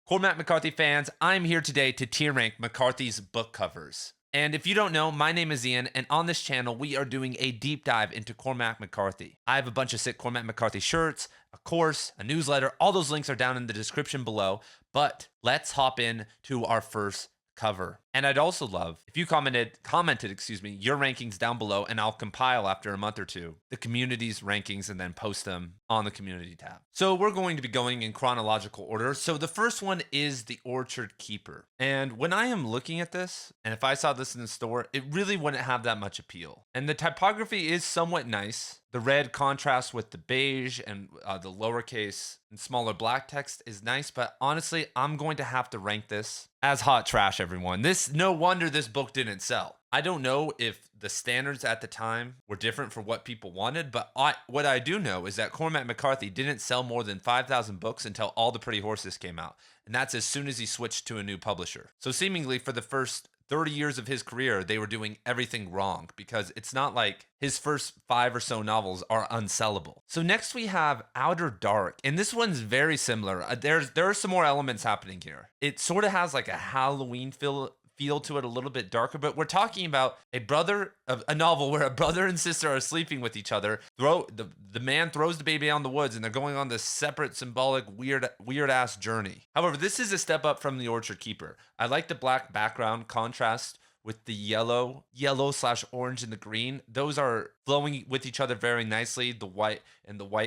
Cormac McCarthy fans, I'm here today to tier rank McCarthy's book covers. And if you don't know, my name is Ian, and on this channel, we are doing a deep dive into Cormac McCarthy. I have a bunch of sick Cormac McCarthy shirts, a course, a newsletter. All those links are down in the description below. But let's hop in to our first cover. And I'd also love if you commented, your rankings down below, and I'll compile after a month or two the community's rankings and then post them on the community tab. So we're going to be going in chronological order. So the first one is The Orchard Keeper. And when I am looking at this, and if I saw this in the store, it really wouldn't have that much appeal. And the typography is somewhat nice. The red contrast with the beige and the lowercase and smaller black text is nice, but honestly, I'm going to have to rank this as hot trash, everyone. No wonder this book didn't sell. I don't know if the standards at the time were different for what people wanted, but what I do know is that Cormac McCarthy didn't sell more than 5,000 books until All the Pretty Horses came out, and that's as soon as he switched to a new publisher. So seemingly for the first 30 years of his career, they were doing everything wrong, because it's not like his first 5 or so novels are unsellable. So next we have Outer Dark, and this one's very similar. There are some more elements happening here. It sort of has like a Halloween feel to it, a little bit darker, but we're talking about a novel where a brother and sister are sleeping with each other. The man throws the baby out in the woods, and they're going on this separate, symbolic, weird ass journey. However, this is a step up from The Orchard Keeper. I like the black background contrast with the yellow/orange and the green. Those are flowing with each other very nicely. The white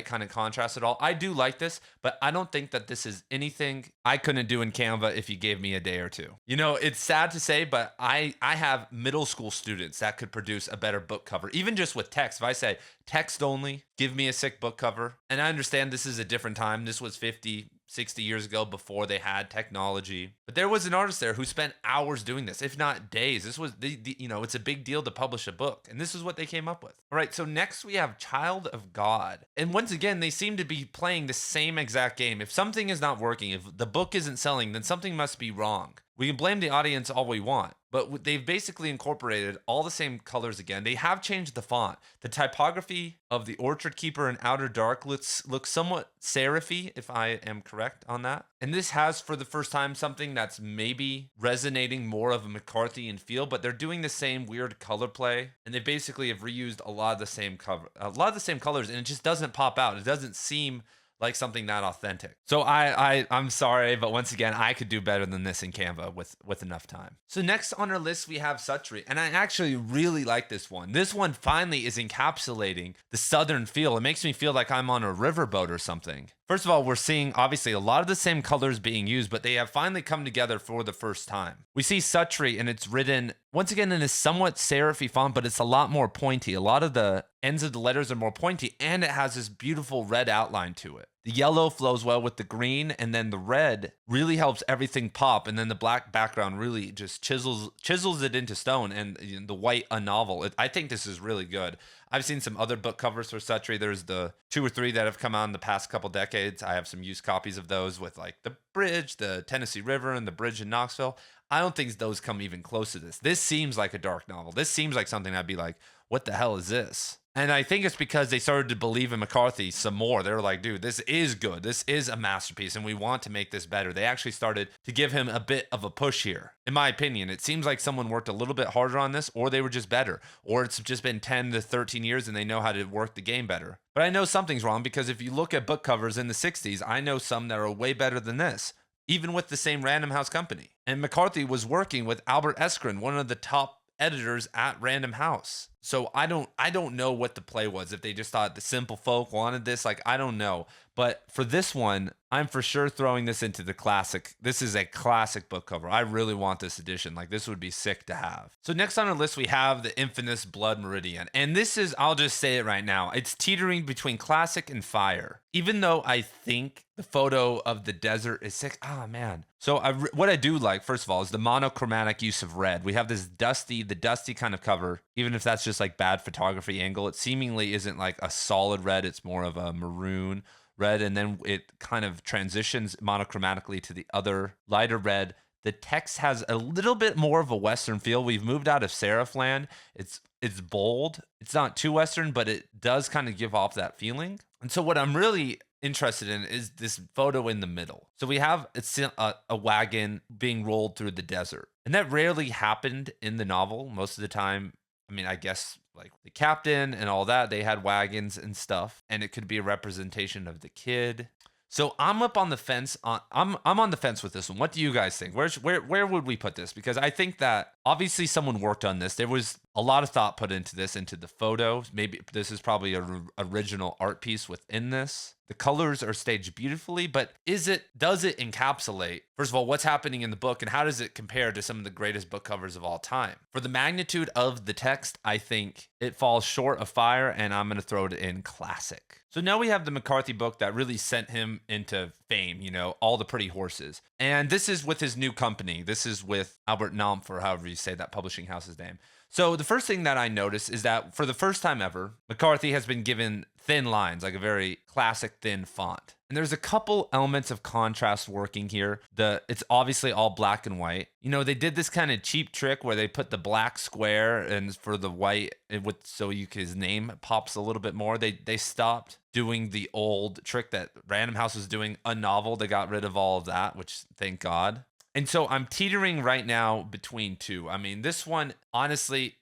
kind of contrast it all. I do like this, but I don't think that this is anything I couldn't do in Canva if you gave me a day or two. You know, it's sad to say, but I have middle school students that could produce a better book cover, even just with text. If I say text only, give me a sick book cover. And I understand this is a different time. This was 50, 60 years ago, before they had technology. But there was an artist there who spent hours doing this, if not days. This was, it's a big deal to publish a book. And this is what they came up with. All right, so next we have Child of God. And once again, they seem to be playing the same exact game. If something is not working, if the book isn't selling, then something must be wrong. We can blame the audience all we want, but they've basically incorporated all the same colors again. They have changed the font. The typography of The Orchard Keeper and Outer Dark looks somewhat serify, if I am correct on that. And this has, for the first time, something that's maybe resonating more of a McCarthyian feel, but they're doing the same weird color play, and they basically have reused a lot of the same colors, and it just doesn't pop out. It doesn't seem like something that authentic. So I'm sorry, but once again, I could do better than this in Canva with enough time. So next on our list, we have Satire, and I actually really like this one. This one finally is encapsulating the Southern feel. It makes me feel like I'm on a riverboat or something. First of all, we're seeing obviously a lot of the same colors being used, but they have finally come together for the first time. We see Satire, and it's written once again in a somewhat serify font, but it's a lot more pointy. A lot of the ends of the letters are more pointy, and it has this beautiful red outline to it. The yellow flows well with the green, and then the red really helps everything pop, and then the black background really just chisels it into stone, and the white a novel. I think this is really good. I've seen some other book covers for Satire. There's the 2 or 3 that have come out in the past couple decades. I have some used copies of those with like the bridge, the Tennessee River, and the bridge in Knoxville. I don't think those come even close to this. This seems like a dark novel. This seems like something I'd be like, what the hell is this? And I think it's because they started to believe in McCarthy some more. They were like, dude, this is good. This is a masterpiece, and we want to make this better. They actually started to give him a bit of a push here. In my opinion, it seems like someone worked a little bit harder on this, or they were just better, or it's just been 10 to 13 years and they know how to work the game better. But I know something's wrong, because if you look at book covers in the 60s, I know some that are way better than this, even with the same Random House company. And McCarthy was working with Albert Eskren, one of the top editors at Random House. So I don't know what the play was. If they just thought the simple folk wanted this, like, I don't know. But for this one, I'm for sure throwing this into the classic. This is a classic book cover. I really want this edition. Like, this would be sick to have. So next on our list, we have the infamous Blood Meridian. And this is, I'll just say it right now, it's teetering between classic and fire. Even though I think the photo of the desert is sick. Oh, man. So what I do like, first of all, is the monochromatic use of red. We have this dusty kind of cover, even if that's just like bad photography angle. It seemingly isn't like a solid red. It's more of a maroon red, and then it kind of transitions monochromatically to the other lighter red. The text has a little bit more of a Western feel. We've moved out of serif land. It's bold. It's not too Western, but it does kind of give off that feeling. And so what I'm really interested in is this photo in the middle. So we have a wagon being rolled through the desert. And that rarely happened in the novel. Most of the time, I mean, I guess like the captain and all that, they had wagons and stuff, and it could be a representation of the kid. So I'm up on the fence I'm on the fence with this one. What do you guys think? Where would we put this? Because I think that obviously someone worked on this. There was a lot of thought put into this, into the photos. Maybe this is probably a original art piece within this. The colors are staged beautifully, but does it encapsulate, first of all, what's happening in the book, and how does it compare to some of the greatest book covers of all time? For the magnitude of the text, I think it falls short of fire, and I'm going to throw it in classic. So now we have the McCarthy book that really sent him into fame, All the Pretty Horses. And this is with his new company. This is with Albert Nampf, or however you say that publishing house's name. So the first thing that I noticed is that for the first time ever, McCarthy has been given thin lines, like a very classic thin font. And there's a couple elements of contrast working here. It's obviously all black and white. They did this kind of cheap trick where they put the black square and for the white, so his name pops a little bit more. They stopped doing the old trick that Random House was doing, a novel. They got rid of all of that, which thank God. And so I'm teetering right now between two. I mean, this one, honestly,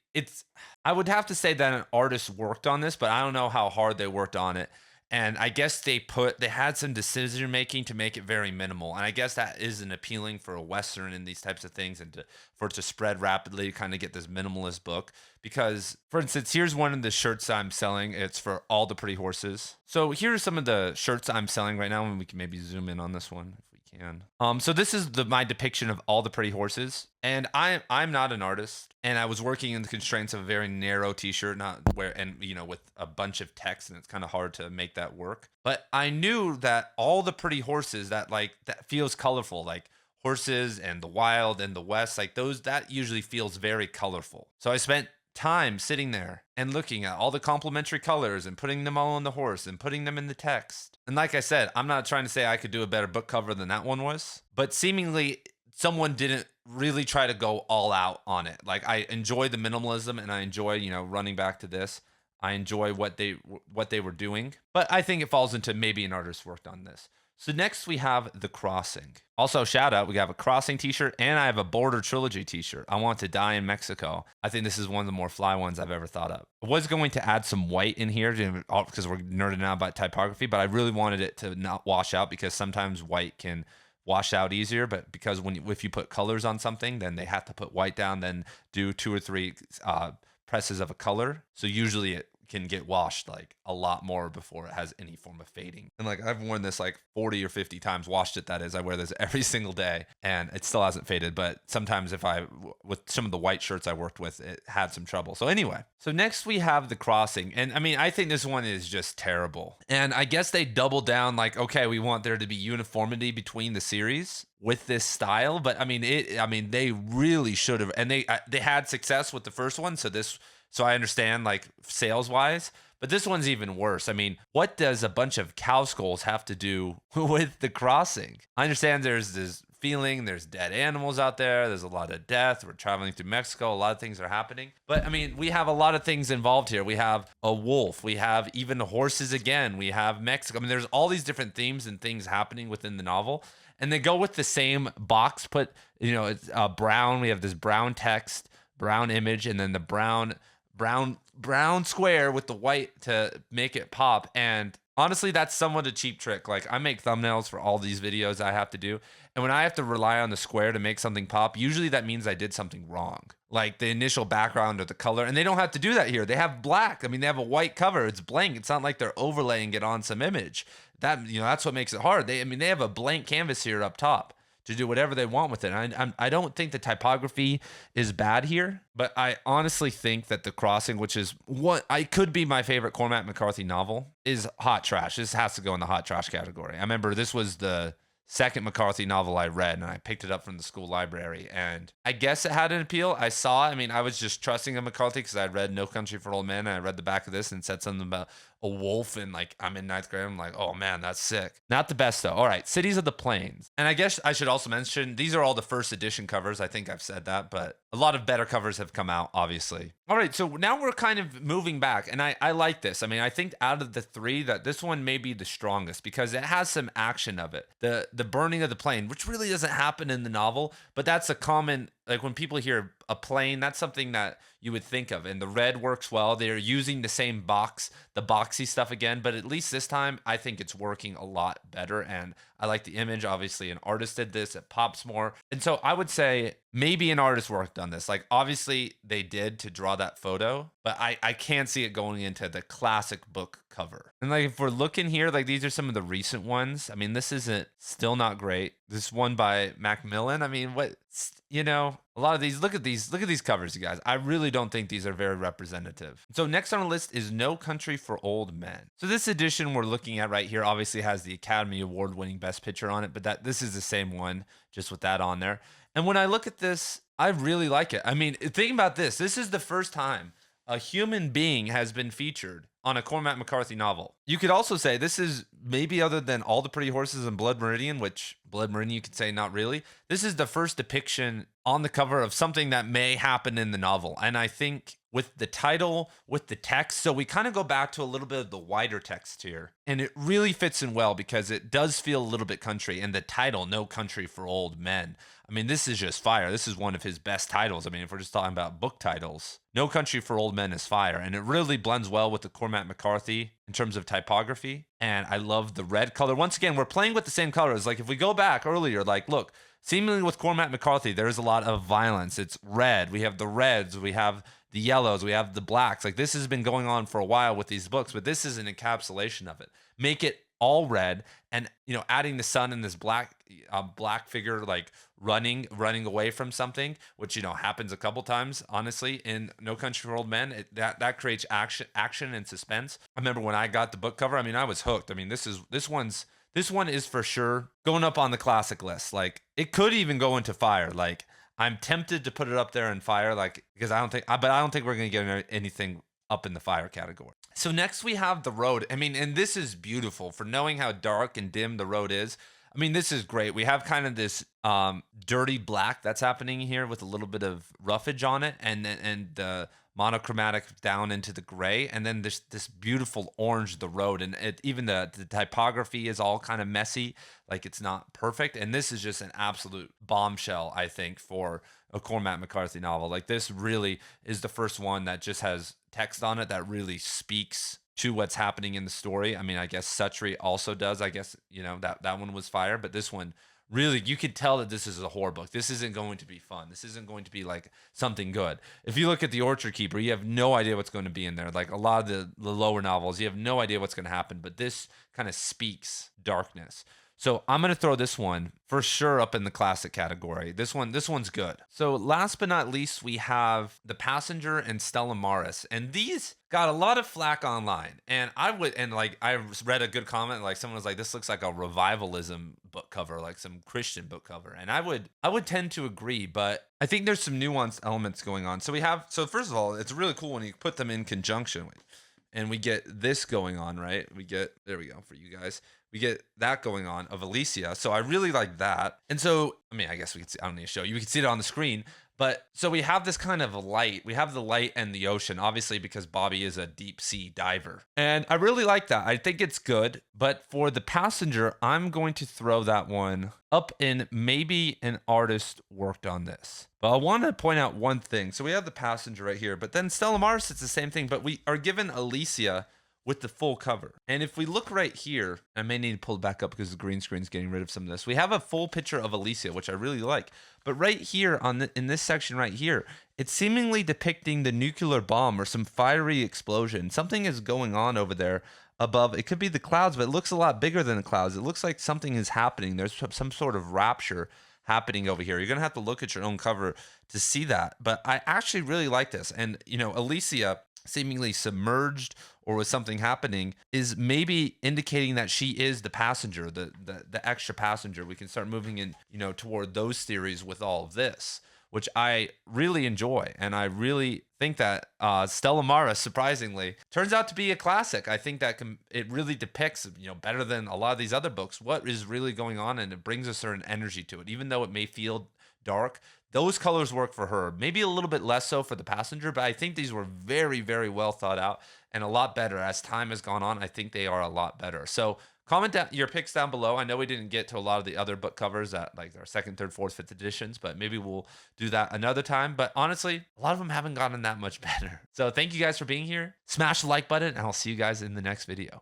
I would have to say that an artist worked on this, but I don't know how hard they worked on it. And I guess they had some decision making to make it very minimal. And I guess that isn't appealing for a Western and these types of things, and for it to spread rapidly to kind of get this minimalist book. Because, for instance, here's one of the shirts I'm selling. It's for All the Pretty Horses. So here are some of the shirts I'm selling right now, and we can maybe zoom in on this one. Can. So this is my depiction of All the Pretty Horses, and I'm not an artist, and I was working in the constraints of a very narrow t-shirt, with a bunch of text, and it's kind of hard to make that work. But I knew that all the pretty horses that feels colorful, like horses and the wild and the West, like those, that usually feels very colorful. So I spent time sitting there and looking at all the complementary colors and putting them all on the horse and putting them in the text. And like I said, I'm not trying to say I could do a better book cover than that one was, but seemingly someone didn't really try to go all out on it. Like, I enjoy the minimalism, and I enjoy, running back to this. I enjoy what they were doing, but I think it falls into maybe an artist worked on this. So next we have The Crossing. Also, shout out, we have a Crossing t-shirt, and I have a Border Trilogy t-shirt. I Want to Die in Mexico. I think this is one of the more fly ones I've ever thought of. I was going to add some white in here because we're nerding out about typography, but I really wanted it to not wash out, because sometimes white can wash out easier, but because if you put colors on something, then they have to put white down, then do 2 or 3 presses of a color. So usually it can get washed like a lot more before it has any form of fading. And like, I've worn this like 40 or 50 times, washed it, that is. I wear this every single day, and it still hasn't faded. But sometimes with some of the white shirts I worked with, it had some trouble. So anyway, so next we have The Crossing. And I mean, I think this one is just terrible. And I guess they doubled down, like, okay, we want there to be uniformity between the series with this style. But I mean, they really should have, and they had success with the first one. So I understand, like, sales-wise, but this one's even worse. I mean, what does a bunch of cow skulls have to do with The Crossing? I understand there's this feeling, there's dead animals out there's a lot of death, we're traveling through Mexico, a lot of things are happening. But, I mean, we have a lot of things involved here. We have a wolf, we have even the horses again, we have Mexico. I mean, there's all these different themes and things happening within the novel, and they go with the same box, it's brown, we have this brown text, brown image, and then the brown square with the white to make it pop. And honestly, that's somewhat a cheap trick. Like, I make thumbnails for all these videos I have to do, and when I have to rely on the square to make something pop, usually that means I did something wrong, like the initial background or the color. And they don't have to do that here. They have black. I mean, they have a white cover. It's blank. It's not like they're overlaying it on some image. That's what makes it hard. They have a blank canvas here up top to do whatever they want with it. I don't think the typography is bad here, but I honestly think that The Crossing, which is what I could be my favorite Cormac McCarthy novel, is hot trash. This has to go in the hot trash category. I remember this was the second McCarthy novel I read, and I picked it up from the school library, and I guess it had an appeal. I was just trusting in McCarthy because I read No Country for Old Men, and I read the back of this and said something about a wolf and like I'm in ninth grade. I'm like, oh man, that's sick. Not the best though. All right, Cities of the Plains. And I guess I should also mention these are all the first edition covers. I think I've said that, but a lot of better covers have come out, obviously. All right, so now we're kind of moving back, and I like this. I mean, I think out of the three, that this one may be the strongest because it has some action of it. The burning of the plane, which really doesn't happen in the novel, but that's a common, like when people hear a plane, that's something that you would think of. And the red works well. They're using the same the boxy stuff again, but at least this time I think it's working a lot better. And I like the image. Obviously, an artist did this, it pops more. And so I would say maybe an artist worked on this. Like obviously they did to draw that photo, but I can't see it going into the classic book cover. And like if we're looking here, like these are some of the recent ones. I mean, this isn't still not great. This one by Macmillan. I mean, what, you know, a lot of these, look at these covers, you guys. I really don't think these are very representative. So next on the list is No Country for Old Men. So this edition we're looking at right here obviously has the Academy Award winning Best Picture on it, but this is the same one, just with that on there. And when I look at this, I really like it. I mean, think about this. This is the first time a human being has been featured on a Cormac McCarthy novel. You could also say this is maybe, other than All the Pretty Horses and Blood Meridian, which Blood Meridian you could say not really, this is the first depiction on the cover of something that may happen in the novel. And I think with the title, with the text, so we kind of go back to a little bit of the wider text here. And it really fits in well because it does feel a little bit country. And the title, No Country for Old Men, I mean, this is just fire. This is one of his best titles. I mean, if we're just talking about book titles, No Country for Old Men is fire. And it really blends well with the Cormac McCarthy in terms of typography. And I love the red color. Once again, we're playing with the same colors. Like if we go back earlier, like look, seemingly with Cormac McCarthy, there's a lot of violence. It's red. We have the reds. We have the yellows. We have the blacks. Like this has been going on for a while with these books, but this is an encapsulation of it. Make it all red, and you know, adding the sun and this black figure like running away from something, which you know happens a couple times honestly in No Country for Old Men. That creates action and suspense. I remember when I got the book cover, I mean, I was hooked. I mean, this one is for sure going up on the classic list. Like it could even go into fire. Like I'm tempted to put it up there in fire, like because I don't think we're gonna get anything up in the fire category. So next we have The Road. I mean, and this is beautiful for knowing how dark and dim the road is. I mean, this is great. We have kind of this dirty black that's happening here with a little bit of roughage on it, and the monochromatic down into the gray, and then this beautiful orange, the road, and even the typography is all kind of messy, like it's not perfect. And this is just an absolute bombshell, I think, for a Cormac McCarthy novel. Like this really is the first one that just has text on it that really speaks to what's happening in the story. I mean, I guess Satire also does. I guess, you know, that one was fire, but this one really, you could tell that this is a horror book. This isn't going to be fun. This isn't going to be like something good. If you look at The Orchard Keeper, you have no idea what's going to be in there. Like a lot of the lower novels, you have no idea what's going to happen, but this kind of speaks darkness. So I'm going to throw this one for sure up in the classic category. This one's good. So last but not least, we have The Passenger and Stella Maris. And these got a lot of flack online. And I read a good comment, like someone was like, this looks like a revivalism book cover, like some Christian book cover. And I would tend to agree, but I think there's some nuanced elements going on. So first of all, it's really cool when you put them in conjunction with, and we get this going on, right? There we go for you guys. We get that going on of Alicia. So I really like that. And so, I mean, I guess we could see, I don't need to show you. We can see it on the screen. But so we have this kind of light. We have the light and the ocean, obviously, because Bobby is a deep sea diver. And I really like that. I think it's good. But for The Passenger, I'm going to throw that one up in maybe an artist worked on this. But I want to point out one thing. So we have The Passenger right here. But then Stella Maris, it's the same thing. But we are given Alicia with the full cover. And if we look right here, I may need to pull it back up because the green screen's getting rid of some of this. We have a full picture of Alicia, which I really like. But right here in this section right here, it's seemingly depicting the nuclear bomb or some fiery explosion. Something is going on over there above. It could be the clouds, but it looks a lot bigger than the clouds. It looks like something is happening. There's some sort of rapture happening over here. You're going to have to look at your own cover to see that. But I actually really like this. And, you know, Alicia seemingly submerged or with something happening is maybe indicating that she is the passenger, the extra passenger. We can start moving in, you know, toward those theories with all of this, which I really enjoy. And I really think that Stella Mara, surprisingly, turns out to be a classic. I think that it really depicts, better than a lot of these other books, what is really going on, and it brings a certain energy to it. Even though it may feel dark, those colors work for her. Maybe a little bit less so for the passenger, but I think these were very, very well thought out and a lot better as time has gone on. I think they are a lot better. So comment down your picks down below. I know we didn't get to a lot of the other book covers that like our second, third, fourth, fifth editions, but maybe we'll do that another time. But honestly, a lot of them haven't gotten that much better. So thank you guys for being here. Smash the like button, and I'll see you guys in the next video.